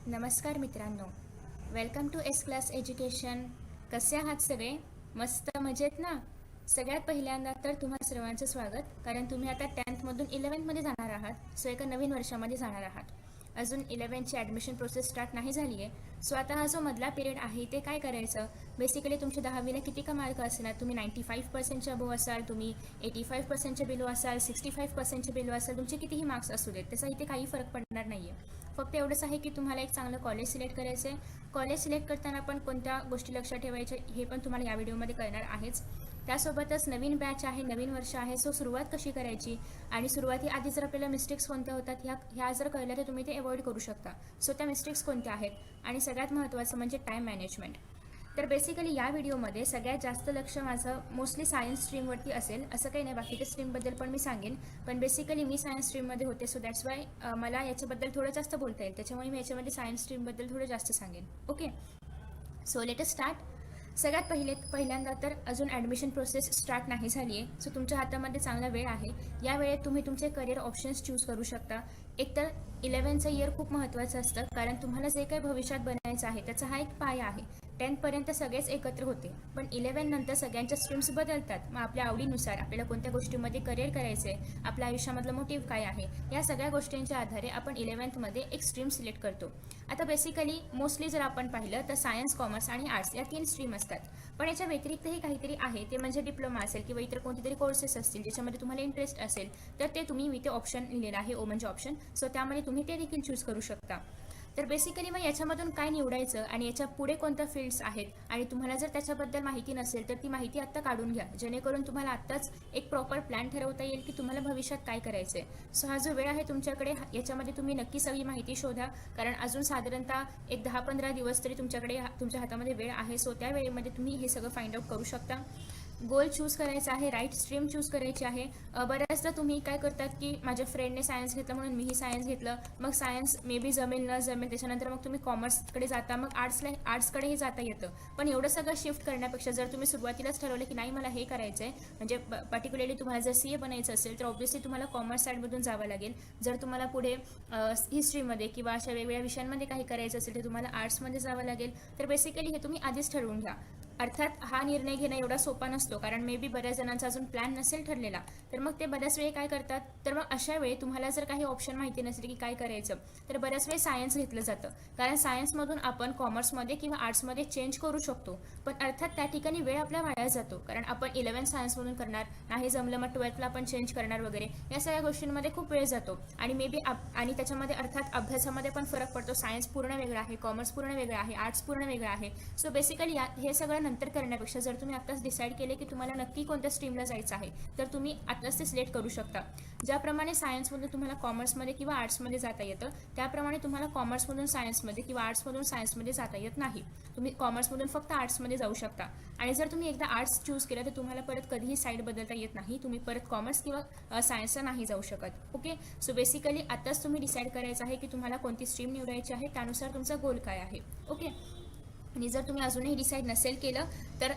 नमस्कार मित्रांनो, welcome to S class education. कसे आहात सगळे? मस्त मजेत ना? सगळ्यात पहिल्यांदा तर तुम्हा सर्वांचं स्वागत, कारण तुम्ही आता 10th मधून 11th मध्ये जाणार आहात. सो एका नवीन वर्षामध्ये जाणार आहात. अजून 11th ची ॲडमिशन प्रोसेस स्टार्ट नाही झाली आहे. सो आता हा जो मधला पिरियड आहे ते काय करायचं? बेसिकली तुमच्या 10वीला किती का मार्क असणार? तुम्ही 95%च्या अबोव असाल, तुम्ही 85%च्या बिलो असाल, 65%च्या बिलो असाल, तुमचे कितीही मार्क्स असू देत, त्याचा इथे काही फरक पडणार नाही आहे. फक्त एवढंच आहे की तुम्हाला एक चांगलं कॉलेज सिलेक्ट करायचं आहे. कॉलेज सिलेक्ट करताना पण कोणत्या गोष्टी लक्षात ठेवायच्या हे पण तुम्हाला या व्हिडिओमध्ये कळणार आहेच. त्यासोबतच नवीन बॅच आहे, नवीन वर्ष आहे, सो सुरुवात कशी करायची आणि सुरुवातीआधी जर आपल्याला मिस्टेक्स कोणत्या होतात ह्या जर कळल्या तर तुम्ही ते अवॉइड करू शकता. सो त्या मिस्टेक्स कोणत्या आहेत आणि सगळ्यात महत्त्वाचं म्हणजे टाईम मॅनेजमेंट. तर बेसिकली या व्हिडिओमध्ये सगळ्यात जास्त लक्ष माझं मोस्टली सायन्स स्ट्रीमवरती असेल. असं काही नाही, बाकीच्या स्ट्रीमबद्दल पण मी सांगेन, पण बेसिकली मी सायन्स स्ट्रीममध्ये होते, सो दॅट्स वाय मला याच्याबद्दल थोडं जास्त बोलता येईल. त्याच्यामुळे मी याच्यामध्ये सायन्स स्ट्रीमबद्दल थोडं जास्त सांगेन. Okay, so let us start. सगळ्यात पहिल्यांदा तर अजून ॲडमिशन प्रोसेस स्टार्ट नाही झाली आहे, सो तुमच्या हातामध्ये चांगला वेळ आहे. या वेळेत तुम्ही तुमचे करिअर ऑप्शन्स चूज करू शकता. एकतर 11th इयर खूप महत्त्वाचं असतं, कारण तुम्हाला जे काही भविष्यात बनायचं आहे त्याचा हा एक पाया आहे. 10th सगळेच एकत्र होते, पण 11 नंतर सगळ्यांच्या स्ट्रीम्स बदलतात. मग आपल्या आवडीनुसार आपल्याला कोणत्या गोष्टीमध्ये करिअर करायचं आहे, आपल्या आयुष्यामधलं मोटिव्ह काय आहे, या सगळ्या गोष्टींच्या आधारे आपण 11th एक स्ट्रीम सिलेक्ट करतो. आता बेसिकली मोस्टली जर आपण पाहिलं तर सायन्स, कॉमर्स आणि आर्ट्स या 3 स्ट्रीम असतात. पण याच्या व्यतिरिक्तही काहीतरी आहे, ते म्हणजे डिप्लोमा असेल किंवा इतर कोणतेतरी कोर्सेस असतील ज्याच्यामध्ये तुम्हाला इंटरेस्ट असेल, तर ते तुम्ही इथे ऑप्शन लिहिलेलं आहे, ओ म्हणजे ऑप्शन. सो त्यामध्ये तुम्ही ते देखील चूज करू शकता. तर बेसिकली मग याच्यामधून काय निवडायचं आणि याच्या पुढे कोणत्या फील्ड्स आहेत, आणि तुम्हाला जर त्याच्याबद्दल माहिती नसेल तर ती माहिती आत्ता काढून घ्या, जेणेकरून तुम्हाला आत्ताच एक प्रॉपर प्लॅन ठरवता येईल की तुम्हाला भविष्यात काय करायचं आहे. सो हा जो वेळ आहे तुमच्याकडे, याच्यामध्ये तुम्ही नक्की सगळी माहिती शोधा, कारण अजून साधारणतः एक 10-15 दिवस तरी तुमच्याकडे तुमच्या हातामध्ये वेळ आहे. सो त्या वेळेमध्ये तुम्ही हे सगळं फाइंड आउट करू शकता. गोल चूज करायचा आहे, राईट स्ट्रीम चूज करायची आहे. बऱ्याचदा तुम्ही काय करतात की माझ्या फ्रेंडने सायन्स घेतलं म्हणून मीही सायन्स घेतलं, मग सायन्स मे बी जमेल न जमेल, त्याच्यानंतर मग तुम्ही कॉमर्सकडे जाता, मग आर्ट्सकडेही जाता येतं. पण एवढं सगळं शिफ्ट करण्यापेक्षा जर तुम्ही सुरुवातीलाच ठरवलं की नाही मला हे करायचं आहे, म्हणजे पर्टिक्युलरली तुम्हाला जर CA बनायचं असेल तर ऑब्व्हियसली तुम्हाला कॉमर्स साईडमधून जावं लागेल. जर तुम्हाला पुढे हिस्ट्रीमध्ये किंवा अशा वेगवेगळ्या विषयांमध्ये काही करायचं असेल तर तुम्हाला आर्ट्समध्ये जावं लागेल. तर बेसिकली हे तुम्ही आधीच ठरवून घ्या. अर्थात हा निर्णय घेणं एवढा सोपा नसतो, कारण मे बी बऱ्याच जणांचा अजून प्लॅन नसेल ठरलेला, तर मग ते बऱ्याच वेळी काय करतात, तर मग अशा वेळी तुम्हाला जर काही ऑप्शन माहिती नसेल की काय करायचं, तर बऱ्याच वेळी सायन्स घेतलं जातं, कारण सायन्समधून आपण कॉमर्समध्ये किंवा आर्ट्समध्ये चेंज करू शकतो. पण अर्थात त्या ठिकाणी वेळ आपल्या वाया जातो, कारण आपण 11 सायन्समधून करणार, नाही जमलं मग 12th आपण चेंज करणार वगैरे, या सगळ्या गोष्टींमध्ये खूप वेळ जातो. आणि मे बी आणि त्याच्यामध्ये अर्थात अभ्यासामध्ये पण फरक पडतो. सायन्स पूर्ण वेगळं आहे, कॉमर्स पूर्ण वेगळं आहे, आर्ट्स पूर्ण वेगळं आहे. सो बेसिकली हे सगळं नंतर करण्यापेक्षा जर तुम्ही आत्ताच डिसाईड केले की तुम्हाला नक्की कोणत्या स्ट्रीमला जायचं आहे, तर तुम्ही आत्ताच ते सिलेक्ट करू शकता. ज्याप्रमाणे सायन्समधून तुम्हाला कॉमर्समध्ये किंवा आर्ट्समध्ये जाता येतं, त्याप्रमाणे तुम्हाला कॉमर्समधून सायन्समध्ये किंवा आर्ट्समधून सायन्समध्ये जाता येत नाही. तुम्ही कॉमर्समधून फक्त आर्ट्समध्ये जाऊ शकता. आणि जर तुम्ही एकदा आर्ट्स चूज केलं तर तुम्हाला परत कधीही साईड बदलता येत नाही. तुम्ही परत कॉमर्स किंवा सायन्सला नाही जाऊ शकत. ओके, सो बेसिकली आत्ताच तुम्ही डिसाईड करायचं आहे की तुम्हाला कोणती स्ट्रीम निवडायची आहे, त्यानुसार तुमचा गोल काय आहे. ओके, आणि जर तुम्ही अजूनही डिसाईड नसेल केलं तर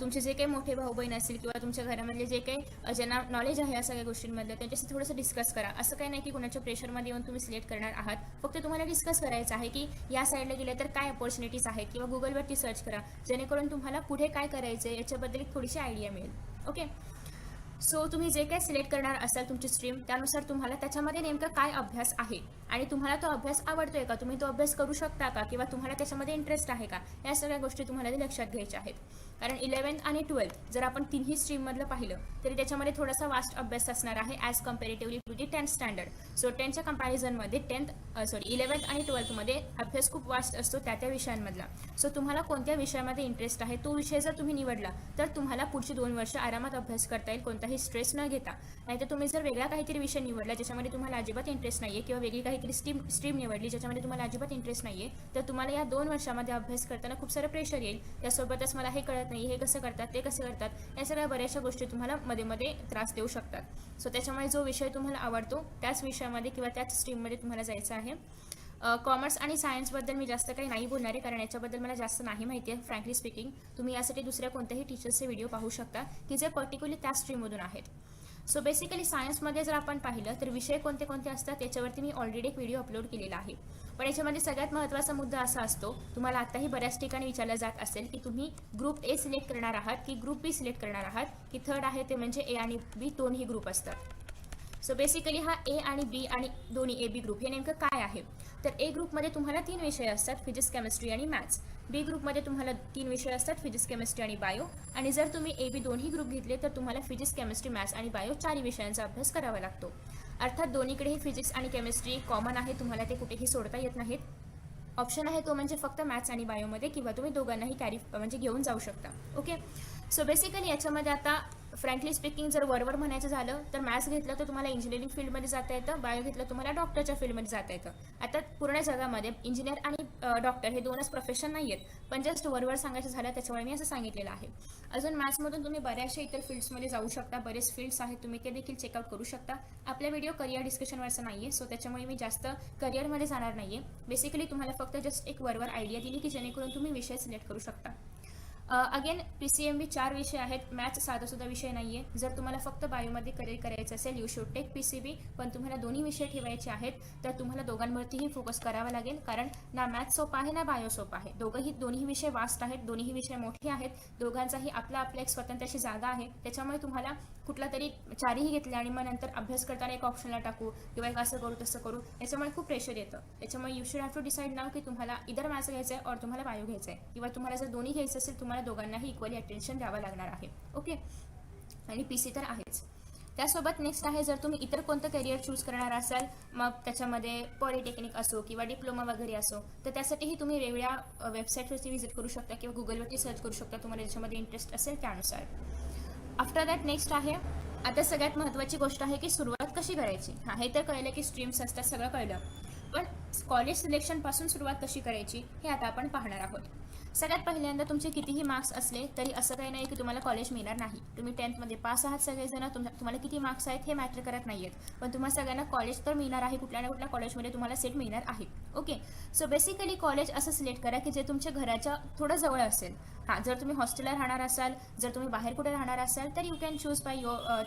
तुमचे जे काही मोठे भाऊ बहीण असतील किंवा तुमच्या घरामधले जे काही ज्यांना नॉलेज आहे या सगळ्या गोष्टींमधलं, त्यांच्याशी थोडंसं डिस्कस करा. असं काही नाही की कुणाच्या प्रेशरमध्ये येऊन तुम्ही सिलेक्ट करणार आहात. फक्त तुम्हाला डिस्कस करायचं आहे की या साईडला गेले तर काय अपॉर्च्युनिटीज आहेत, किंवा गुगलवरती सर्च करा, जेणेकरून तुम्हाला पुढे काय करायचं आहे याच्याबद्दल एक थोडीशी आयडिया मिळेल. ओके, सो तुम्ही जे काही सिलेक्ट करणार असाल तुमची स्ट्रीम, त्यानुसार तुम्हाला त्याच्यामध्ये नेमका काय अभ्यास आहे आणि तुम्हाला तो अभ्यास आवडतोय का, तुम्ही तो अभ्यास करू शकता का, किंवा तुम्हाला त्याच्यामध्ये इंटरेस्ट आहे का, या सगळ्या गोष्टी तुम्हाला लक्षात घ्यायच्या आहेत. कारण 11th आणि 12th जर आपण तिन्ही स्ट्रीममधलं पाहिलं तरी त्याच्यामध्ये थोडासा वास्ट अभ्यास असणार आहे as comparatively to the 10th standard. So 10च्या कंपॅरिझनमध्ये 11th आणि 12thमध्ये अभ्यास खूप वास्ट असतो त्या विषयांमधला. सो तुम्हाला कोणत्या विषयामध्ये इंटरेस्ट आहे तो विषय जर तुम्ही निवडला तर तुम्हाला पुढची 2 वर्ष आरामात अभ्यास करता येईल, कोणताही स्ट्रेस न घेता. नाहीतर तुम्ही जर वेगळा काहीतरी विषय निवडला ज्याच्यामध्ये तुम्हाला अजिबात इंटरेस्ट नाही आहे, किंवा वेगळी काहीतरी स्ट्रीम निवडली ज्याच्यामध्ये तुम्हाला अजिबात इंटरेस्ट नाही आहे, तर तुम्हाला या 2 वर्षामध्ये अभ्यास करताना खूप सारं प्रेशर येईल. त्यासोबतच मला हे कळत नाही, हे कसं करतात, ते कसं करतात, या सगळ्या बऱ्याचशा गोष्टी तुम्हाला मध्ये मध्ये त्रास देऊ शकतात. सो त्याच्यामुळे जो विषय तुम्हाला आवडतो त्याच विषयामध्ये किंवा त्याच स्ट्रीममध्ये तुम्हाला जायचं आहे. कॉमर्स आणि सायन्सबद्दल मी जास्त काही नाही बोलणार आहे, कारण याच्याबद्दल मला जास्त नाही माहिती आहे फ्रँकली स्पीकिंग. तुम्ही यासाठी दुसऱ्या कोणत्याही टीचर्सचे व्हिडिओ पाहू शकता की जे पर्टिक्युलरली त्या स्ट्रीममधून आहेत. सो बेसिकली सायन्समध्ये जर आपण पाहिलं तर विषय कोणते कोणते असतात याच्यावरती मी ऑलरेडी एक व्हिडिओ अपलोड केलेला आहे. पण याच्यामध्ये सगळ्यात महत्त्वाचा मुद्दा असा असतो, तुम्हाला आताही बऱ्याच ठिकाणी विचारलं जात असेल की तुम्ही ग्रुप ए सिलेक्ट करणार आहात की ग्रुप बी सिलेक्ट करणार आहात, की थर्ड आहे ते म्हणजे ए आणि बी दोन्ही ग्रुप असतात. सो बेसिकली हा ए आणि बी आणि दोन्ही ए बी ग्रुप हे नेमकं काय आहे. तर ए ग्रुपमध्ये तुम्हाला 3 विषय असतात, फिजिक्स, केमिस्ट्री आणि मॅथ्स. बी ग्रुपमध्ये तुम्हाला 3 विषय असतात, फिजिक्स, केमिस्ट्री आणि बायो. आणि जर तुम्ही ए बी दोन्ही ग्रुप घेतले तर तुम्हाला फिजिक्स, केमिस्ट्री, मॅथ्स आणि बायो 4 विषयांचा अभ्यास करावा लागतो. अर्थात दोन्हीकडेही फिजिक्स आणि केमिस्ट्री कॉमन आहे, तुम्हाला ते कुठेही सोडता येत नाहीत. ऑप्शन आहे तो म्हणजे फक्त मॅथ्स आणि बायोमध्ये, किंवा तुम्ही दोघांनाही कॅरी म्हणजे घेऊन जाऊ शकता. ओके. सो बेसिकली याच्यामध्ये आता फ्रँकली स्पीकिंग जर वरवर म्हणायचं झालं तर मॅथ्स घेतलं तर तुम्हाला इंजिनिअरिंग फील्डमध्ये जाता येतं, बायो घेतलं तुम्हाला डॉक्टरच्या फील्डमध्ये जाता येतं. आता पूर्ण जगामध्ये इंजिनियर आणि डॉक्टर हे दोनच प्रोफेशन नाही आहेत, पण जस्ट वरवर सांगायचं झालं त्याच्यामुळे मी असं सांगितलेलं आहे. अजून मॅथ्समधून तुम्ही बऱ्याचशा इतर फील्ड्समध्ये जाऊ शकता, बरेच फील्ड्स आहेत, तुम्ही ते देखील चेकआउट करू शकता. आपला व्हिडिओ करिअर डिस्कशनवरचा नाही आहे, सो त्याच्यामुळे मी जास्त करिअरमध्ये जाणार नाही आहे. बेसिकली तुम्हाला फक्त जस्ट एक वरवर आयडिया दिली की जेणेकरून तुम्ही विषय सिलेक्ट करू शकता. अगेन PCMB 4 विषय आहेत, मॅथ्स साधासुद्धा विषय नाही आहे. जर तुम्हाला फक्त बायोमध्ये करिअर करायचं असेल यू शुड टेक PCB, पण तुम्हाला दोन्ही विषय ठेवायचे आहेत तर तुम्हाला दोघांवरतीही फोकस करावा लागेल, कारण ना मॅथ्स सोपा आहे ना बायो सोपा आहे. दोन्ही विषय वास्ट आहेत, दोन्ही विषय मोठे आहेत, दोघांचाही आपला एक स्वतंत्र अशी जागा आहे. त्याच्यामुळे तुम्हाला कुठला तरी 4ही घेतले आणि मग नंतर अभ्यास करताना एक ऑप्शनला टाकू किंवा एक असं करू तसं करू, याच्यामुळे खूप प्रेशर येतं. त्याच्यामुळे you should have to decide now की तुम्हाला इधर मॅथ्स घ्यायचं आहे और तुम्हाला बायो घ्यायचं आहे, किंवा तुम्हाला जर दोन्ही घ्यायचं असेल तुम्हाला दोघांनाही इक्वली अटेन्शन द्यावं लागणार आहे. ओके. आणि PC तर आहेच. त्यासोबत नेक्स्ट आहे, जर तुम्ही इतर कोणतं करिअर चूज करणार असाल, मग त्याच्यामध्ये पॉलिटेक्निक असो किंवा डिप्लोमा वगैरे असो, तर त्यासाठीही तुम्ही वेगळ्या वेबसाईटवरती व्हिजिट करू शकता किंवा गुगलवरती सर्च करू शकता, तुम्हाला ज्याच्यामध्ये इंटरेस्ट असेल त्यानुसार. आफ्टर दॅट नेक्स्ट आहे, आता सगळ्यात महत्त्वाची गोष्ट आहे की सुरुवात कशी करायची. हे तर कळलं की स्ट्रीम्स असतात, सगळं कळलं, पण कॉलेज सिलेक्शनपासून सुरुवात कशी करायची हे आता आपण पाहणार आहोत. सगळ्यात पहिल्यांदा तुमचे कितीही मार्क्स असले तरी असं काही नाही की तुम्हाला कॉलेज मिळणार नाही. तुम्ही 10th पास आहात सगळेजण, तुम्हाला किती मार्क्स आहेत हे मॅटर करत नाही आहेत, पण तुम्हाला सगळ्यांना कॉलेज तर मिळणार आहे, कुठल्या ना कुठल्या कॉलेजमध्ये तुम्हाला सीट मिळणार आहे. ओके. सो बेसिकली कॉलेज असं सिलेक्ट करा की जे तुमच्या घराच्या थोडं जवळ असेल. जर तुम्ही हॉस्टेलला राहणार असाल, जर तुम्ही बाहेर कुठे राहणार असाल तर यू कॅन चूज बाय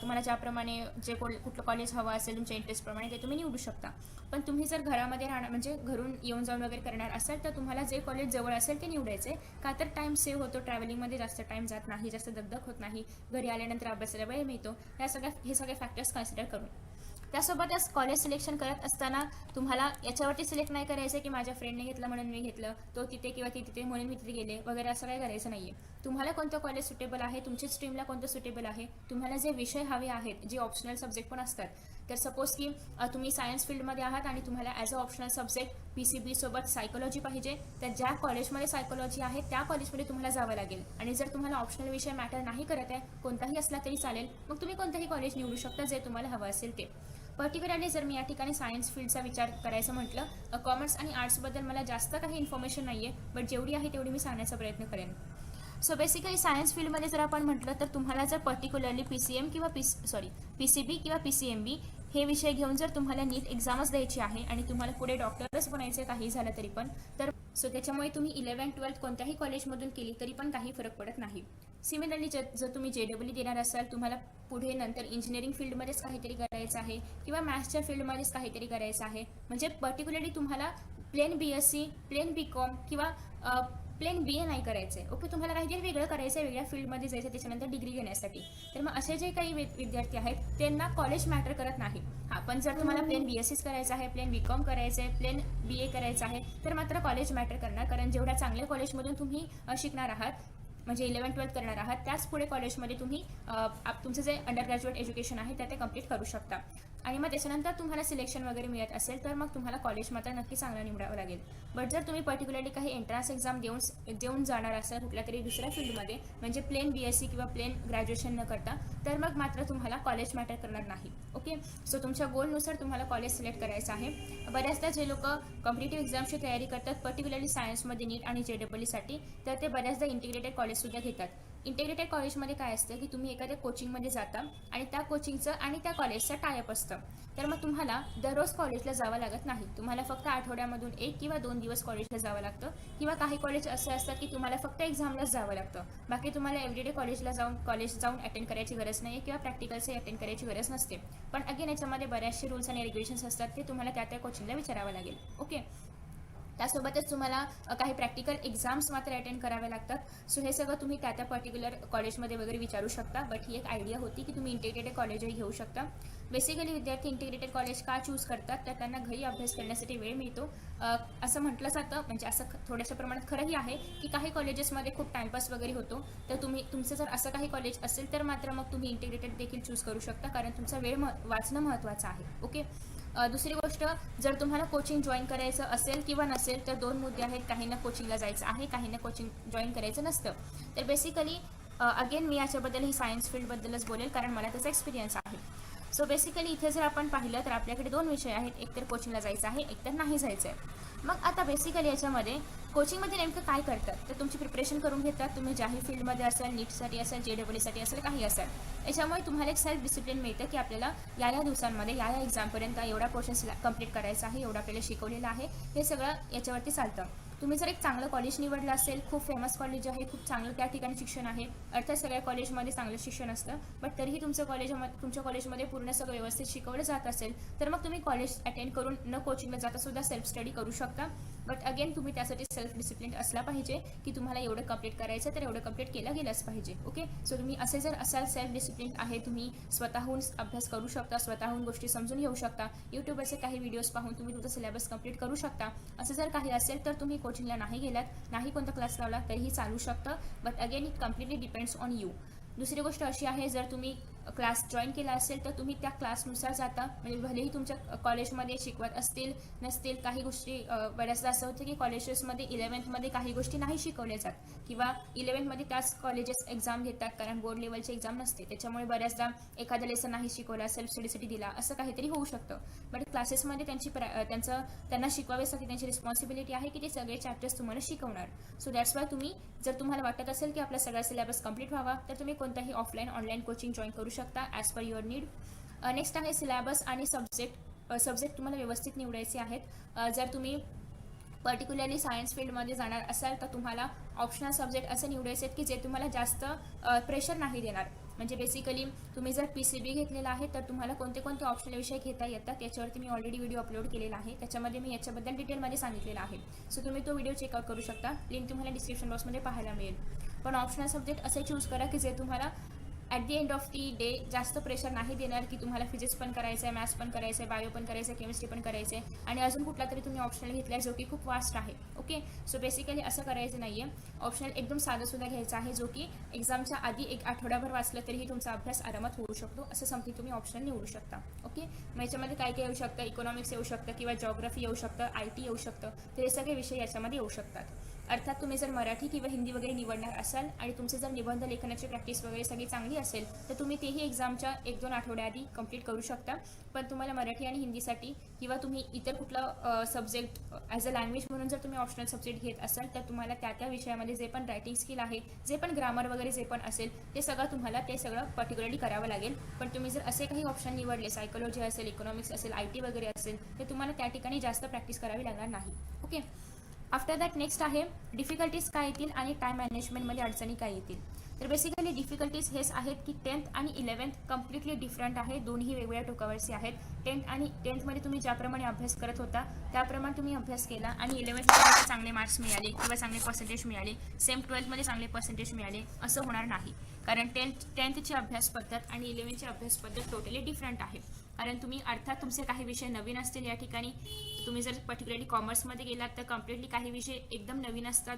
तुम्हाला ज्याप्रमाणे कुठलं कॉलेज हवं असेल तुमच्या इंटरेस्टप्रमाणे ते तुम्ही निवडू शकता. पण तुम्ही जर घरामध्ये राहणार म्हणजे घरून येऊन जाऊन वगैरे करणार असाल तर तुम्हाला जे कॉलेज जवळ असेल ते निवडायचे, का तर टाइम सेव्ह होतो, ट्रॅव्हलिंगमध्ये जास्त टाइम जात नाही, जास्त दगदग होत नाही, घरी आल्यानंतर अभ्यासाला वेळ मिळतो. हे सगळे फॅक्टर्स कन्सिडर करून त्यासोबतच कॉलेज सिलेक्शन करत असताना तुम्हाला याच्यावरती सिलेक्ट नाही करायचं की माझ्या फ्रेंडने घेतलं म्हणून मी घेतलं, तो तिथे किंवा ती तिथे म्हणून मी तिथे गेले वगैरे, असं काही करायचं नाही आहे. तुम्हाला कोणतं कॉलेज सुटेबल आहे, तुमच्या स्ट्रीमला कोणतं सुटेबल आहे, तुम्हाला जे विषय हवे आहेत, जे ऑप्शनल सब्जेक्ट पण असतात. तर सपोज की तुम्ही सायन्स फील्डमध्ये आहात आणि तुम्हाला as a optional subject PCB सोबत सायकोलॉजी पाहिजे, तर ज्या कॉलेजमध्ये सायकोलॉजी आहे त्या कॉलेजमध्ये तुम्हाला जावं लागेल. आणि जर तुम्हाला ऑप्शनल विषय मॅटर नाही करत आहे, कोणताही असला तरी चालेल, मग तुम्ही कोणतंही कॉलेज निवडू शकता जे तुम्हाला हवं असेल ते. पर्टिक्युलरली जर मी या ठिकाणी सायन्स फील्डचा विचार करायचं म्हटलं, कॉमर्स आणि आर्ट्सबद्दल मला जास्त काही इन्फॉर्मेशन नाही आहे, बट जेवढी आहे तेवढी मी सांगण्याचा प्रयत्न करेन. सो बेसिकली सायन्स फील्डमध्ये जर आपण म्हटलं तर तुम्हाला जर पर्टिक्युलरली PCB किंवा PCMB हे विषय घेऊन जर तुम्हाला नीट एक्झामच द्यायची आहे आणि तुम्हाला पुढे डॉक्टरच बनायचं काही झालं तरी पण, तर सो त्याच्यामुळे तुम्ही 11th 12th कोणत्याही कॉलेजमधून केली तरी पण काही फरक पडत नाही. सिमिलरली जर तुम्ही JEE देणार असाल, तुम्हाला पुढे नंतर इंजिनिअरिंग फील्डमध्येच काहीतरी करायचं आहे किंवा मॅथ्सच्या फील्डमध्येच काहीतरी करायचं आहे, म्हणजे पर्टिक्युलरली तुम्हाला प्लेन BSc, प्लेन BCom किंवा प्लेन BA नाही करायचं आहे. ओके. तुम्हाला काहीतरी वेगळं करायचं आहे, वेगळ्या फील्डमध्ये जायचं त्याच्यानंतर डिग्री घेण्यासाठी. तर मग असे जे काही विद्यार्थी आहेत त्यांना कॉलेज मॅटर करत नाही. पण जर तुम्हाला प्लेन BSc करायचं आहे, प्लेन BCom करायचं आहे, प्लेन BA करायचं आहे, तर मात्र कॉलेज मॅटर करणार, कारण जेवढ्या चांगल्या कॉलेजमधून तुम्ही शिकणार आहात, म्हणजे 11th 12th करणार आहात, त्याच पुढे कॉलेजमध्ये तुम्ही तुमचं जे अंडर ग्रॅज्युएट एज्युकेशन आहे ते कंप्लीट करू शकता. आणि मग त्याच्यानंतर तुम्हाला सिलेक्शन वगैरे मिळत असेल तर मग तुम्हाला कॉलेज मात्र नक्की चांगलं निवडावं लागेल. बट जर तुम्ही पर्टिक्युलरली काही एंट्रन्स एक्झाम देऊन जाणार असाल कुठल्या तरी दुसऱ्या फील्डमध्ये, म्हणजे प्लेन BSc किंवा प्लेन ग्रॅज्युएशन न करता, तर मग मात्र तुम्हाला कॉलेज मॅटर करणार नाही. ओके. सो तुमच्या गोलनुसार तुम्हाला कॉलेज सिलेक्ट करायचं आहे. बऱ्याचदा जे लोक कॉम्पिटेटिव्ह एक्झामची तयारी करतात पर्टिक्युलरली सायन्समध्ये नीट आणि JEE साठी, तर ते बऱ्याचदा इंटिग्रेटेड कॉलेजसुद्धा घेतात. इंटिग्रेटेड कॉलेजमध्ये काय असतं की तुम्ही एखाद्या कोचिंगमध्ये जाता आणि त्या कोचिंगचं आणि त्या कॉलेजचं टायअप असतं. तर मग तुम्हाला दररोज कॉलेजला जावं लागत नाही. तुम्हाला फक्त आठवड्यामधून 1 किंवा 2 दिवस कॉलेजला जावं लागतं, किंवा काही कॉलेज असे असतात की तुम्हाला फक्त एक्झामलाच जावं लागतं. बाकी तुम्हाला एव्हरीडे कॉलेज जाऊन अटेंड करायची गरज नाही किंवा प्रॅक्टिकल्सही अटेंड करायची गरज नसते. पण अगेन याच्यामध्ये बऱ्याचशे रूल्स आणि रेग्युलेशन्स असतात, ते तुम्हाला त्या कोचिंगला विचारावं लागेल. ओके. त्यासोबतच तुम्हाला काही प्रॅक्टिकल एक्झाम्स मात्र अटेंड कराव्या लागतात. सो हे सगळं तुम्ही त्या पर्टिक्युलर कॉलेजमध्ये वगैरे विचारू शकता. बट ही एक आयडिया होती की तुम्ही इंटिग्रेटेड कॉलेजही घेऊ शकता. बेसिकली विद्यार्थी इंटिग्रेटेड कॉलेज का चूज करतात, तर त्यांना घरी अभ्यास करण्यासाठी वेळ मिळतो. असं म्हटलं जातं, म्हणजे असं थोड्याशा प्रमाणात खरंही आहे की काही कॉलेजेसमध्ये खूप टाइमपास वगैरे होतो. तर तुमचं जर असं काही कॉलेज असेल तर मात्र मग तुम्ही इंटिग्रेटेड देखील चूज करू शकता, कारण तुमचा वेळ वाचणं महत्त्वाचं आहे. ओके. दुसरी गोष्ट, जर तुम्हाला कोचिंग जॉईन करायचं असेल किंवा नसेल तर 2 मुद्दे आहेत. काहींना कोचिंगला जायचं आहे, काहींना कोचिंग जॉईन करायचं नसतं. तर बेसिकली अगेन मी याच्याबद्दल ही सायन्स फील्डबद्दलच बोलेल, कारण मला त्याचा एक्सपिरियन्स आहे. सो बेसिकली इथे जर आपण पाहिलं तर आपल्याकडे 2 विषय आहेत. एक तर कोचिंगला जायचं आहे, एक तर नाही जायचं आहे. मग आता बेसिकली याच्यामध्ये कोचिंगमध्ये नेमकं काय करतात, तर तुमची प्रिपरेशन करून घेतात. तुम्ही ज्याही फील्डमध्ये असाल, नीटसाठी असेल, JEE असेल, काही असेल, याच्यामुळे तुम्हाला एक सेल्फ डिसिप्लिन मिळतं की आपल्याला या दिवसांमध्ये या एक्झामपर्यंत एवढा पोर्शन कंप्लीट करायचा आहे, एवढं आपल्याला शिकवलेलं आहे. हे सगळं याच्यावरती चालतं. तुम्ही जर एक चांगलं कॉलेज निवडलं असेल, खूप फेमस कॉलेज आहे, खूप चांगलं त्या ठिकाणी शिक्षण आहे, अर्थात सगळ्या कॉलेजमध्ये चांगलं शिक्षण असतं, बट तरीही तुमच्या कॉलेजमध्ये पूर्ण सगळं व्यवस्थित शिकवलं जात असेल तर मग तुम्ही कॉलेज अटेंड करून न कोचिंगला जाता सुद्धा सेल्फ स्टडी करू शकता. बट अगेन तुम्ही त्यासाठी सेल्फ डिसिप्लिन असला पाहिजे की तुम्हाला एवढं कंप्लीट करायचं तर एवढं कंप्लीट केलं गेलंच पाहिजे. ओके. सो तुम्ही असे जर असाल, सेल्फ डिसिप्लिन आहे, तुम्ही स्वतःहून अभ्यास करू शकता, स्वतःहून गोष्टी समजून घेऊ शकता, यूट्यूबवरचे काही व्हिडिओज पाहून तुम्ही तुमचा सिलेबस कंप्लीट करू शकता, असं जर काही असेल तर तुम्ही कोचिंगला नाही गेलात, नाही कोणता क्लास लावला तरीही चालू शकतं. But again it completely depends on you. दुसरी गोष्ट अशी आहे, जर तुम्ही क्लास जॉईन केला असेल तर तुम्ही त्या क्लासनुसार जाता. म्हणजे भलेही तुमच्या कॉलेजमध्ये शिकवत असतील नसतील, काही गोष्टी बऱ्याचदा असं होतं की कॉलेजेसमध्ये 11th काही गोष्टी नाही शिकवल्या जात, किंवा 11th त्याच कॉलेजेस एक्झाम घेतात, कारण बोर्ड लेवलची एक्झाम नसते. त्याच्यामुळे बऱ्याचदा एखादा लेसन नाही शिकवला, सेल्फ स्टडीसाठी दिला, असं काहीतरी होऊ शकतं. बट क्लासेसमध्ये त्यांना शिकवावेसाठी त्यांची रिस्पॉन्सिबिलिटी आहे की ते सगळे चॅप्टर्स तुम्हाला शिकवणार. सो दॅट्स वाय जर तुम्हाला वाटत असेल की आपला सगळा सिलेबस कंप्लीट व्हावा, तर तुम्ही कोणताही ऑनलाईन कोचिंग जॉईन करू शकता as per your need. Next आहे सिलेबस आणि सब्जेक्ट तुम्हाला व्यवस्थित निवडायचे आहेत. जर तुम्ही पर्टिक्युलरली सायन्स फील्डमध्ये जाणार असाल तर तुम्हाला ऑप्शनल सब्जेक्ट असे निवडायचे आहेत की जे तुम्हाला जास्त प्रेशर नाही देणार. म्हणजे बेसिकली तुम्ही जर PCB घेतलेला आहे तर तुम्हाला कोणते कोणते ऑप्शनल विषय घेता येतात याच्यावरती मी ऑलरेडी व्हिडिओ अपलोड केलेला आहे. त्याच्यामध्ये मी याच्याबद्दल डिटेलमध्ये सांगितलेलं आहे. सो तुम्ही तो व्हिडिओ चेकआउट करू शकता. लिंक तुम्हाला डिस्क्रिप्शन बॉक्समध्ये पाहायला मिळेल. पण ऑप्शनल सब्जेक्ट असे चूज करा की जे तुम्हाला at the end of the day जास्त प्रेशर नाही देणार की तुम्हाला फिजिक्स पण करायचं आहे, मॅथ्स पण करायचं आहे, बायो पण करायचं आहे, केमिस्ट्री पण करायचं आहे, आणि अजून कुठला तरी तुम्ही ऑप्शनल घेतला आहे जो की खूप वास्ट आहे. ओके. सो बेसिकली असं करायचं नाही आहे. ऑप्शनल एकदम साधंसुद्धा घ्यायचं आहे, जो की एक्झामच्या आधी एक आठवडाभर वाचलं तरीही तुमचा अभ्यास आरामात होऊ शकतो. असं समथिंग तुम्ही ऑप्शनल निवडू शकता. ओके. मग याच्यामध्ये काय काय येऊ शकतं, इकॉनॉमिक्स येऊ शकतं, किंवा जॉग्राफी येऊ शकतं, IT येऊ शकतं. तर हे सगळे विषय याच्यामध्ये येऊ शकतात. अर्थात तुम्ही जर मराठी किंवा हिंदी वगैरे निवडणार असाल आणि तुमचे जर निबंध लेखनाची प्रॅक्टिस वगैरे सगळी चांगली असेल तर तुम्ही तेही एक्झामच्या 1-2 आठवड्याआधी कंप्लीट करू शकता. पण तुम्हाला मराठी आणि हिंदीसाठी किंवा तुम्ही इतर कुठला सब्जेक्ट ॲज अ लँग्वेज म्हणून जर तुम्ही ऑप्शनल सब्जेक्ट घेत असाल तर तुम्हाला त्या विषयामध्ये जे पण रायटिंग स्किल आहे, जे पण ग्रामर वगैरे जे पण असेल ते सगळं पर्टिक्युलरली करावं लागेल. पण तुम्ही जर असे काही ऑप्शन निवडले, सायकोलॉजी असेल, इकॉनॉमिक्स असेल, IT वगैरे असेल, तर तुम्हाला त्या ठिकाणी जास्त प्रॅक्टिस करावी लागणार नाही. ओके. आफ्टर दॅट नेक्स्ट आहे डिफिकल्टीज काय येतील आणि टाईम मॅनेजमेंटमध्ये अडचणी काय येतील. तर बेसिकली डिफिकल्टीज हेच आहेत की 10th आणि 11th कम्प्लिटली डिफरंट आहे. दोन्ही वेगवेगळ्या टोकावरचे आहेत. 10th तुम्ही ज्याप्रमाणे अभ्यास करत होता त्याप्रमाणे तुम्ही अभ्यास केला आणि 11th चांगले मार्क्स मिळाले किंवा चांगले पर्सेंटेज मिळाले, सेम 12th चांगले पर्सेंटेज मिळाले असं होणार नाही. कारण 10thची अभ्यास पद्धत आणि 11thची अभ्यास पद्धत टोटली डिफरंट आहे. कारण तुम्ही अर्थात तुमचे काही विषय नवीन असतील या ठिकाणी. तुम्ही जर पर्टिक्युलरली कॉमर्समध्ये गेलात तर कम्प्लिटली काही विषय एकदम नवीन असतात.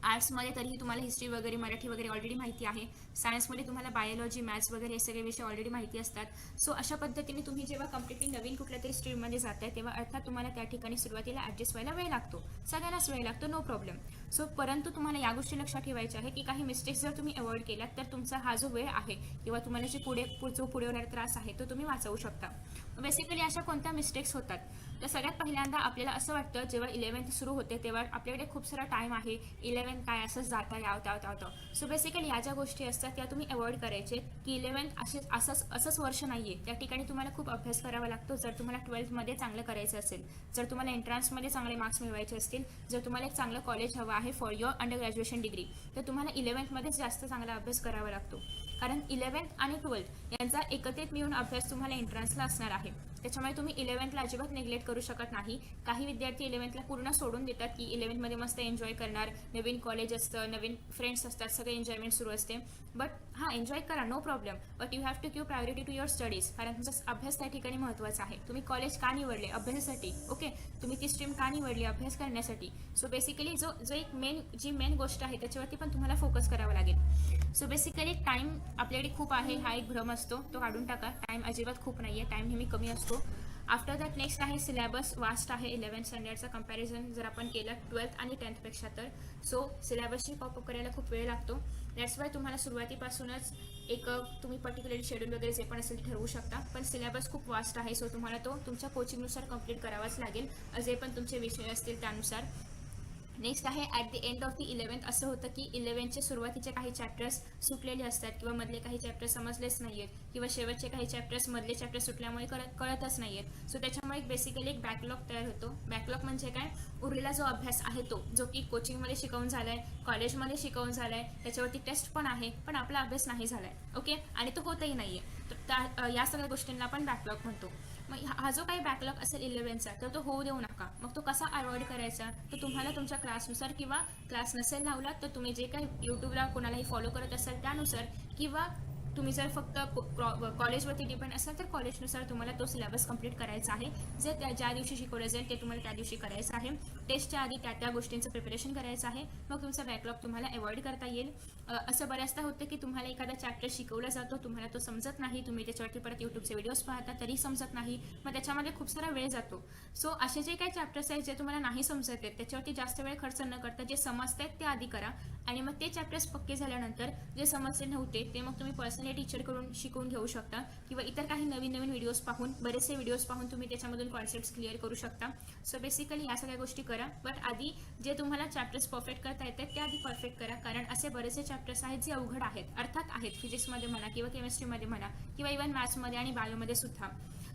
आर्ट्समध्ये तरीही तुम्हाला हिस्ट्री वगैरे, मराठी वगैरे ऑलरेडी माहिती आहे. सायन्समध्ये तुम्हाला बायोलॉजी, मॅथ्स वगैरे हे सगळे विषय ऑलरेडी माहिती असतात. सो अशा पद्धतीने तुम्ही जेव्हा कम्प्लिटली नवीन कुठल्या तरी स्ट्रीममध्ये जाताय तेव्हा अर्थात तुम्हाला त्या ठिकाणी सुरुवातीला ॲडजस्ट व्हायला वेळ लागतो. सगळ्यांनाच वेळ लागतो, नो प्रॉब्लेम. सो परंतु तुम्हाला या गोष्टी लक्षात ठेवायच्या आहे की काही मिस्टेक्स जर तुम्ही अवॉइड केलात तर तुमचा हा जो वेळ आहे किंवा तुम्हाला जे पुढे होणारा त्रास आहे तो तुम्ही वाचवू शकता. बेसिकली अशा कोणत्या मिस्टेक्स होतात, तर सगळ्यात पहिल्यांदा आपल्याला असं वाटतं जेव्हा 11th सुरू होते तेव्हा आपल्याकडे खूप सारा टाईम आहे, 11th काय असंच जाता यावं. सो बेसिकली या ज्या गोष्टी असतात त्या तुम्ही अवॉइड करायचे, की 11th असंच वर्ष नाही आहे, त्या ठिकाणी तुम्हाला खूप अभ्यास करावा लागतो. जर तुम्हाला 12thमध्ये चांगलं करायचं असेल, जर तुम्हाला एंट्रन्समध्ये चांगले मार्क्स मिळवायचे असतील, जर तुम्हाला एक चांगलं कॉलेज हवं आहे for your under graduation degree, तर तुम्हाला 11thमध्येच जास्त चांगला अभ्यास करावा लागतो. कारण 11th आणि 12th यांचा एकत्रित मिळून अभ्यास तुम्हाला एंट्रन्सला असणार आहे. त्याच्यामुळे तुम्ही 11thला अजिबात निग्लेक्ट करू शकत नाही. काही विद्यार्थी 11thला पूर्ण सोडून देतात, की 11thमध्ये मस्त एन्जॉय करणार, नवीन कॉलेज असतं, नवीन फ्रेंड्स असतात, सगळे एन्जॉयमेंट सुरू असते. बट हां, एन्जॉय करा, no problem, but you have to give priority to your studies. कारण तुमचा अभ्यास त्या ठिकाणी महत्त्वाचा आहे. तुम्ही कॉलेज का निवडले? अभ्यासासाठी. ओके, तुम्ही ती स्ट्रीम का निवडली? अभ्यास करण्यासाठी. सो बेसिकली जो एक मेन गोष्ट आहे त्याच्यावरती पण तुम्हाला फोकस करावा लागेल. सो बेसिकली टाईम आपल्याकडे खूप आहे हा एक भ्रम असतो, तो काढून टाका. टाईम अजिबात खूप नाही आहे, टाईम नेहमी कमी असतो. आफ्टर दॅट नेक्स्ट आहे सिलेबस. वास्ट आहे 11th स्टँडर्डचा कम्पॅरिझन जर आपण केलं 12th आणि 10thपेक्षा तर. सो सिलेबसची कॉपअप करायला खूप वेळ लागतो. दॅट्स वाय तुम्हाला सुरुवातीपासूनच एक तुम्ही पर्टिक्युलरली शेड्यूल वगैरे जे पण असेल ते ठरवू शकता. पण सिलेबस खूप वास्ट आहे, सो तुम्हाला तो तुमच्या कोचिंगनुसार कंप्लीट करावाच लागेल, जे पण तुमचे विषय असतील त्यानुसार. नेक्स्ट आहे at the end of the 11th. असं होतं की 11thचे सुरुवातीचे काही चॅप्टर्स सुटलेले असतात, किंवा मधले काही चॅप्टर्स समजलेच नाही आहेत, किंवा शेवटचे काही चॅप्टर्स मधले चॅप्टर्स सुटल्यामुळे कळतच नाही आहेत. सो त्याच्यामुळे बेसिकली एक बॅकलॉग तयार होतो. बॅकलॉग म्हणजे काय? उरलेला जो अभ्यास आहे तो, जो की कोचिंगमध्ये शिकवून झाला आहे, कॉलेजमध्ये शिकवून झाला आहे, त्याच्यावरती टेस्ट पण आहे, पण आपला अभ्यास नाही झाला आहे. ओके, आणि तो होतही नाही आहे. तर या सगळ्या गोष्टींना आपण बॅकलॉग म्हणतो. मग हा जो काही बॅकलॉग असेल 11thचा, तर तो होऊ देऊ नका. मग तो कसा अवॉइड करायचा? तर तुम्हाला तुमच्या क्लासनुसार, किंवा क्लास नसेल लावला तर तुम्ही जे काही यूट्यूबला कोणालाही फॉलो करत असाल त्यानुसार, किंवा तुम्ही जर फक्त कॉलेजवरती डिपेंड असाल तर कॉलेजनुसार तुम्हाला तो सिलेबस कंप्लीट करायचा आहे. जे ज्या दिवशी शिकवलं जाईल ते तुम्हाला त्या दिवशी करायचं आहे. टेस्टच्या आधी त्या गोष्टींचं प्रिपरेशन करायचं आहे. मग तुमचा बॅकलॉग तुम्हाला अवॉइड करता येईल. असं बऱ्याचदा होतं की तुम्हाला एखादा चॅप्टर शिकवला जातो, तुम्हाला तो समजत नाही, तुम्ही त्याच्यावरती परत यूट्यूबचे व्हिडिओज पाहता तरी समजत नाही, मग त्याच्यामध्ये खूप सारा वेळ जातो. सो असे जे काही चॅप्टर्स आहेत जे तुम्हाला नाही समजत आहेत त्याच्यावरती जास्त वेळ खर्च न करता जे समजत आहेत ते आधी करा, आणि मग ते चॅप्टर्स पक्के झाल्यानंतर जे समजले नव्हते ते मग तुम्ही पर्सनली टीचरकडून शिकून घेऊ शकता, किंवा इतर काही नवीन व्हिडिओज पाहून, बरेचसे व्हिडिओज पाहून तुम्ही त्याच्यामधून कॉन्सेप्ट्स क्लिअर करू शकता. सो बेसिकली या सगळ्या गोष्टी करा, बट आधी जे तुम्हाला चॅप्टर्स परफेक्ट करता येतात ते आधी परफेक्ट करा. कारण असे बरेचसे चॅप्टर्स आहेत जे अवघड आहेत, अर्थात आहेत, फिजिक्समध्ये म्हणा, किंवा केमिस्ट्रीमध्ये म्हणा, किंवा इव्हन मॅथ्समध्ये आणि बायोमध्ये सुद्धा.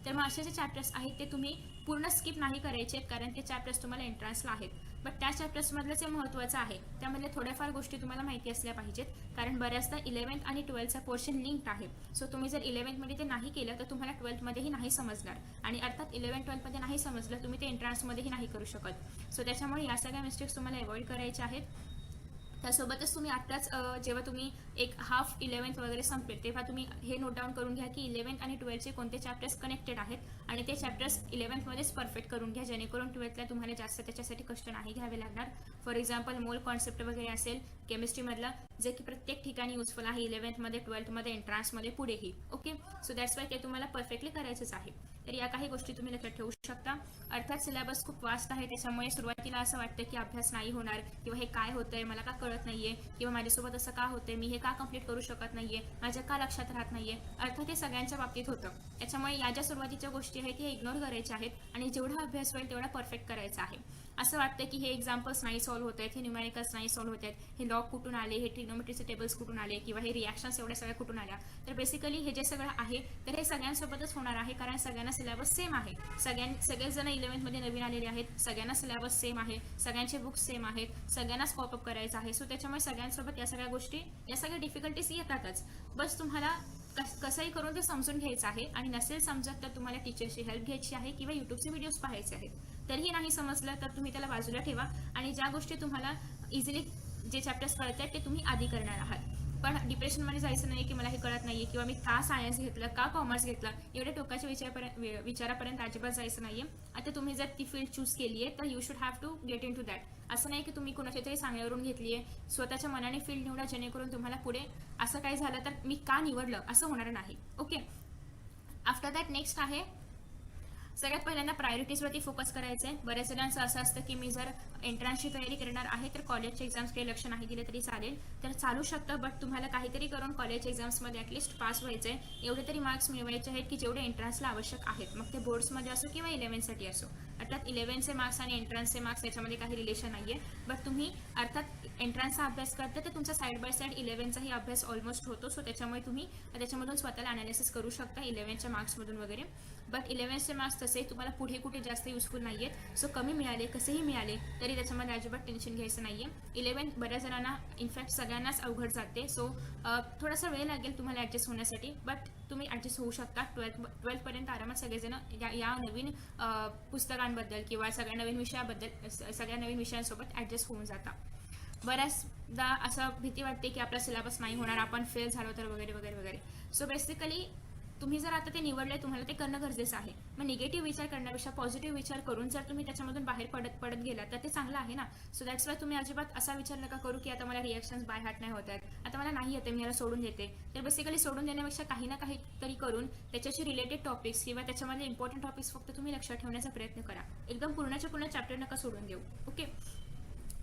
तर मग असे जे चॅप्टर्स आहेत ते तुम्ही पूर्ण स्किप नाही करायचे, कारण ते चॅप्टर्स तुम्हाला एंट्रन्सला आहेत. बट त्या चॅप्टर्समधलं जे महत्त्वाचं आहे त्यामधल्या थोड्याफार गोष्टी तुम्हाला माहिती असल्या पाहिजेत, कारण बऱ्याचदा 11th आणि 12thचा पोर्शन लिंक्ड आहे. सो तुम्ही जर 11thमध्ये ते नाही केलं तर तुम्हाला 12thमध्येही नाही समजणार, आणि अर्थात 11-12मध्ये नाही समजलं तुम्ही ते एंट्रन्समध्येही नाही करू शकत. सो त्याच्यामुळे या सगळ्या मिस्टेक्स तुम्हाला अवॉइड करायच्या आहेत. त्यासोबतच तुम्ही आत्ताच जेव्हा तुम्ही एक हाफ 11th वगैरे संपेल तेव्हा तुम्ही हे नोट डाऊन करून घ्या की 11th आणि 12thचे कोणते चॅप्टर्स कनेक्टेड आहेत, आणि ते चॅप्टर्स 11thमध्येच परफेक्ट करून घ्या, जेणेकरून 12thला तुम्हाला जास्त त्याच्यासाठी कष्ट नाही घ्यावे लागणार. फॉर एक्झाम्पल मोल कॉन्सेप्ट वगैरे असेल केमिस्ट्रीमधला, जे की प्रत्येक ठिकाणी युजफुल आहे, 11thमध्ये, 12thमध्ये, एंट्रन्समध्ये, पुढेही. ओके, सो दॅट्स वाय ते तुम्हाला परफेक्टली करायचंच आहे. तर या काही गोष्टी तुम्ही लक्षात ठेवू शकता. अर्थात सिलेबस खूप वास्ट आहे, त्याच्यामुळे सुरुवातीला असं वाटतं की अभ्यास नाही होणार, किंवा हे काय होतंय, मला का कळत नाहीये, किंवा माझ्यासोबत असं का होतंय, मी हे का कंप्लीट करू शकत नाहीये, माझ्या का लक्षात राहत नाहीये. अर्थात हे सगळ्यांच्या बाबतीत होतं. त्याच्यामुळे या ज्या सुरुवातीच्या गोष्टी आहेत हे इग्नोर करायच्या आहेत, आणि जेवढा अभ्यास होईल तेवढा परफेक्ट करायचा आहे. असं वाटतं की हे एक्झाम्पल्स नाही सॉल्व्ह होत आहेत, हे न्यूमेरिकल्स नाही सॉल्व्ह होत आहेत, हे लॉग कुठून आले, हे ट्रिग्नोमेट्रीचे टेबल्स कुठून आले, किंवा हे रिॲक्शन्स एवढ्या सगळ्या कुठून आल्या. तर बेसिकली हे जे सगळं आहे तर हे सगळ्यांसोबतच होणार आहे, कारण सगळ्यांना सिलेबस सेम आहे. सगळेजण 11thमध्ये नवीन आलेले आहेत, सगळ्यांना सिलेबस सेम आहे, सगळ्यांचे बुक्स सेम आहेत, सगळ्यांनाच कॉपअप करायचं आहे. सो त्याच्यामुळे सगळ्यांसोबत या सगळ्या डिफिकल्टीज येतातच. बस तुम्हाला कसंही करून ते समजून घ्यायचं आहे, आणि नसेल समजत तर तुम्हाला टीचरची हेल्प घ्यायची आहे, किंवा यूट्यूबचे व्हिडिओज पाहायचे आहेत. तरीही नाही समजलं तर तुम्ही त्याला बाजूला ठेवा, आणि ज्या गोष्टी तुम्हाला इझिली जे चॅप्टर्स कळत आहेत ते तुम्ही आधी करणार आहात. पण डिप्रेशनमध्ये जायचं नाही की मला हे कळत नाहीये, किंवा मी का सायन्स घेतलं, का कॉमर्स घेतलं, एवढे टोकाच्या विचारापर्यंत अजिबात जायचं नाहीये. आता तुम्ही जर ती फील्ड चूज केली आहे तर you should have to get in to that. असं नाही की तुम्ही कोणाच्या तरी सांगण्यावरून घेतली आहे. स्वतःच्या मनाने फील्ड निवडा, जेणेकरून तुम्हाला पुढे असं काही झालं तर मी का निवडलं असं होणार नाही. ओके, आफ्टर दॅट नेक्स्ट आहे सगळ्यात पहिल्यांदा प्रायोरिटीजवरती फोकस करायचं आहे. बऱ्याच जणांचं असं असतं की मी जर एंट्रन्सची तयारी करणार आहे तर कॉलेजच्या एक्झाम्सकडे लक्ष नाही दिलं तरी चालेल, तर चालू शकतं. बट तुम्हाला काहीतरी करून कॉलेज एक्झाम्समध्ये ॲटलिस्ट पास व्हायचं आहे, एवढे तरी मार्क्स मिळवायचे आहेत की जेवढे एंट्रन्सला आवश्यक आहेत. मग ते बोर्ड्समध्ये असो किंवा 11साठी असो. अर्थात 11चे मार्क्स आणि एंट्रन्सचे मार्क्स याच्यामध्ये काही रिलेशन नाही आहे. बट तुम्ही अर्थात एंट्रन्सचा अभ्यास करता तर तुमचा साईड बाय साईड 11चाही अभ्यास ऑलमोस्ट होतो. सो त्याच्यामुळे तुम्ही त्याच्यामधून स्वतःला अनालिसिस करू शकता 11च्या मार्क्समधून वगैरे. बट 11चे मार्क्स तसे तुम्हाला पुढे कुठे जास्त युजफुल नाही आहेत. सो कमी मिळाले, कसेही मिळाले तरी त्याच्यामध्ये अजिबात टेन्शन घ्यायचं नाही आहे. 11 बऱ्याच जणांना, इनफॅक्ट सगळ्यांनाच अवघड जाते. सो थोडासा वेळ लागेल तुम्हाला ॲडजस्ट होण्यासाठी, बट तुम्ही ॲडजस्ट होऊ शकता. 12पर्यंत आरामात सगळेजण या नवीन पुस्तकांबद्दल किंवा सगळ्या नवीन विषयाबद्दल, सगळ्या नवीन विषयांसोबत ॲडजस्ट होऊन जाता. बऱ्याचदा असं भीती वाटते की आपला सिलेबस नाही होणार, आपण फेल झालो तर वगैरे वगैरे वगैरे. सो बेसिकली तुम्ही जर आता ते निवडलंय, तुम्हाला ते करणं गरजेचं आहे. मग निगेटिव्ह विचार करण्यापेक्षा पॉझिटिव्ह विचार करून जर तुम्ही त्याच्यामधून बाहेर पडत गेला तर ते चांगलं आहे ना. सो दॅट्स वाय तुम्ही अजिबात असा विचार नका करू की आता मला रिॲक्शन्स बाय हार्ट नाही होत आहेत, आता मला नाही येते, मी याला सोडून देते. तर बेसिकली सोडून देण्यापेक्षा काही ना काहीतरी करून त्याच्याशी रिलेटेड टॉपिक्स किंवा त्याच्यामध्ये इम्पॉर्टंट टॉपिक्स फक्त तुम्ही लक्षात ठेवण्याचा प्रयत्न करा. एकदम पूर्णच्या पूर्ण चॅप्टर नका सोडून देऊ. ओके.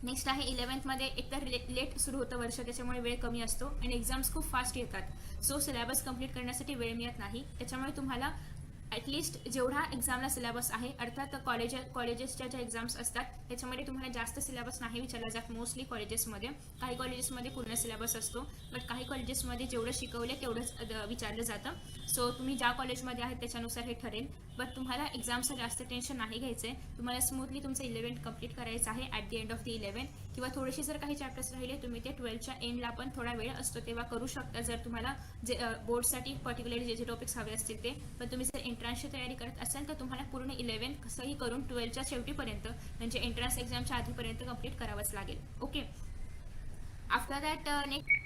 नेक्स्ट आहे 11मध्ये एकतर लेट सुरू होतं वर्ष, त्याच्यामुळे वेळ कमी असतो आणि एक्झाम्स खूप फास्ट येतात. सो सिलेबस कंप्लीट करण्यासाठी वेळ मिळत नाही. त्याच्यामुळे तुम्हाला ॲटलिस्ट जेवढा एक्झामला सिलेबस आहे, अर्थात कॉलेजेसच्या ज्या एक्झाम्स असतात त्याच्यामध्ये तुम्हाला जास्त सिलेबस नाही विचारला जात. मोस्टली कॉलेजेसमध्ये, काही कॉलेजेसमध्ये पूर्ण सिलेबस असतो, बट काही कॉलेजेसमध्ये जेवढं शिकवले तेवढंच विचारलं जातं. सो तुम्ही ज्या कॉलेजमध्ये आहेत त्याच्यानुसार हे ठरेल. बट तुम्हाला एक्झामचं जास्त टेन्शन नाही घ्यायचं आहे. तुम्हाला स्मूथली तुमचं 11 कंप्लीट करायचं आहे at the end of the 11. किंवा थोडेसे जर काही चॅप्टर्स राहिले तुम्ही ते 12च्या एंडला पण थोडा वेळ असतो तेव्हा करू शकता, जर तुम्हाला जे बोर्डसाठी पर्टिक्युलरली जे टॉपिक्स हवे असतील ते. पण तुम्ही जर एंट्रन्सची तयारी करत असाल तर तुम्हाला पूर्ण 11 कसंही करून 12च्या शेवटीपर्यंत, म्हणजे एंट्रन्स एक्झामच्या आधीपर्यंत कंप्लीट करावंच लागेल. ओके. आफ्टर दॅट नेक्स्ट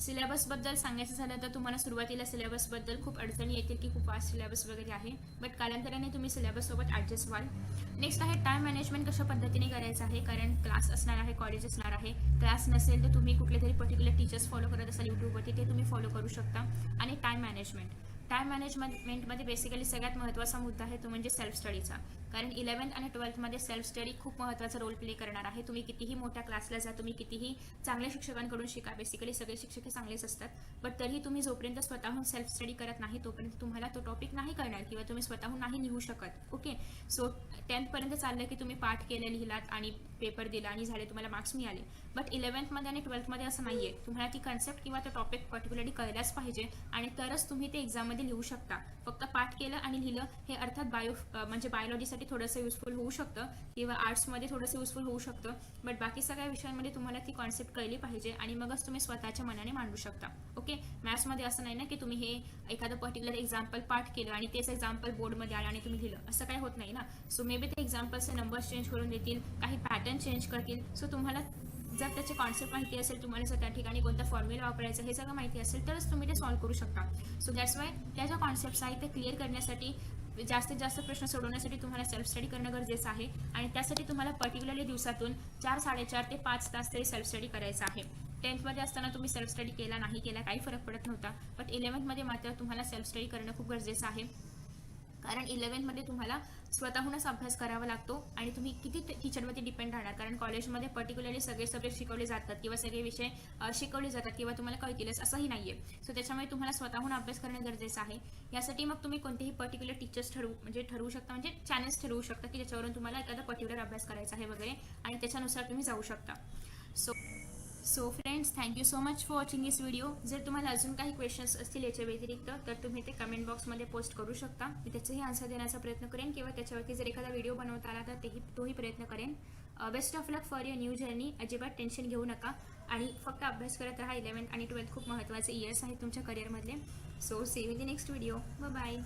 सिलेबसबद्दल सांगायचं झालं तर तुम्हाला सुरुवातीला सिलेबसबद्दल खूप अडचणी येतील की खूप फास्ट सिलेबस वगैरे आहे, बट कालांतराने तुम्ही सिलेबससोबत ॲडजस्ट व्हाल. नेक्स्ट आहे टाईम मॅनेजमेंट कशा पद्धतीने करायचं आहे, कारण क्लास असणार आहे, कॉलेज असणार आहे. क्लास नसेल तर तुम्ही कुठले तरी पर्टिक्युलर टीचर्स फॉलो करत असाल यूट्यूबवरती, ते तुम्ही फॉलो करू शकता. आणि टाईम मॅनेजमेंटमध्ये बेसिकली सगळ्यात महत्त्वाचा मुद्दा आहे तो म्हणजे सेल्फ स्टडीचा. कारण 11th आणि 12thमध्ये सेल्फ स्टडी खूप महत्त्वाचा रोल प्ले करणार आहे. तुम्ही कितीही मोठ्या क्लासला जा, तुम्ही कितीही चांगल्या शिक्षकांकडून शिका, बेसिकली सगळे शिक्षक हे चांगलेच असतात, बट तरीही तुम्ही जोपर्यंत स्वतःहून सेल्फ स्टडी करत नाही तोपर्यंत तुम्हाला तो टॉपिक नाही करणार किंवा तुम्ही स्वतःहून नाही लिहू शकत. ओके. सो 10thपर्यंत चाललं की तुम्ही पाठ केलं, लिहिलात आणि पेपर दिला आणि झाले, तुम्हाला मार्क्स मिळाले. बट 11thमध्ये आणि 12thमध्ये असं नाही आहे. तुम्हाला ती कन्सेप्ट किंवा तो टॉपिक पर्टिक्युलरली कळलाच पाहिजे आणि तरच तुम्ही ते एक्झाममध्ये लिहू शकता. फक्त पाठ केलं आणि लिहिलं हे अर्थात म्हणजे बायोलॉजीसाठी थोडंसं युजफुल होऊ शकतं किंवा आर्ट्समध्ये थोडंसं युजफुल होऊ शकतं, बट बाकी सगळ्या विषयांमध्ये तुम्हाला ती कॉन्सेप्ट कळली पाहिजे आणि मगच तुम्ही स्वतःच्या मनाने मांडू शकता. ओके. मॅथ्समध्ये असं नाही ना की तुम्ही हे एखादं पर्टिक्युलर एक्झाम्पल पाठ केलं आणि तेच एक्झाम्पल बोर्डमध्ये आलं आणि तुम्ही लिहिलं, असं काही होत नाही ना. सो मे बी ते एक्झाम्पल्सचे नंबर्स चेंज करून देतील, काही पॅटर्न चेंज करतील. सो तुम्हाला जर त्याची कॉन्सेप्ट माहिती असेल, तुम्हाला जर त्या ठिकाणी कोणता फॉर्म्युला वापरायचा हे सगळं माहिती असेल तरच तुम्ही ते सॉल्व्ह करू शकता. सो दॅट्स वाय त्या ज्या कॉन्सेप्ट्स आहेत ते क्लिअर करण्यासाठी, जास्तीत जास्त प्रश्न सोडवण्यासाठी तुम्हाला सेल्फ स्टडी करणं गरजेचं आहे आणि त्यासाठी तुम्हाला पर्टिक्युलरली दिवसातून 4, 4.5 ते 5 तास तरी सेल्फ स्टडी करायचा आहे. 10thमध्ये असताना तुम्ही सेल्फ स्टडी केला नाही केला काही फरक पडत नव्हता, बट 11thमध्ये मात्र तुम्हाला सेल्फ स्टडी करणं खूप गरजेचं आहे. कारण 11thमध्ये तुम्हाला स्वतःहूनच अभ्यास करावा लागतो आणि तुम्ही किती टीचरवरती डिपेंड राहणार, कारण कॉलेजमध्ये पर्टिक्युलरली सगळे सब्जेक्ट शिकवले जातात किंवा सगळे विषय शिकवले जातात किंवा तुम्हाला कळतीलच असंही नाही आहे. सो त्याच्यामुळे तुम्हाला स्वतःहून अभ्यास करणं गरजेचं आहे. यासाठी मग तुम्ही कोणतेही पर्टिक्युलर टीचर्स ठरवू शकता, म्हणजे चॅनल्स ठरवू शकता की ज्याच्यावरून तुम्हाला एखादा पर्टिक्युलर अभ्यास करायचा आहे वगैरे आणि त्याच्यानुसार तुम्ही जाऊ शकता. So friends, thank you so much for watching this video. जर तुम्हाला अजून काही क्वेश्चन्स असतील याच्या व्यतिरिक्त तर तुम्ही ते कमेंट बॉक्समध्ये पोस्ट करू शकता. मी त्याचंही आन्सर देण्याचा प्रयत्न करेन किंवा त्याच्यावरती जर एखादा व्हिडिओ बनवता आला तर तोही प्रयत्न करेन. Best of luck for your new journey. अजिबात टेन्शन घेऊ नका आणि फक्त अभ्यास करत राहा. 11th आणि 12th खूप महत्त्वाचे इयर्स आहेत तुमच्या करिअरमधले. So see you in the next video. Bye.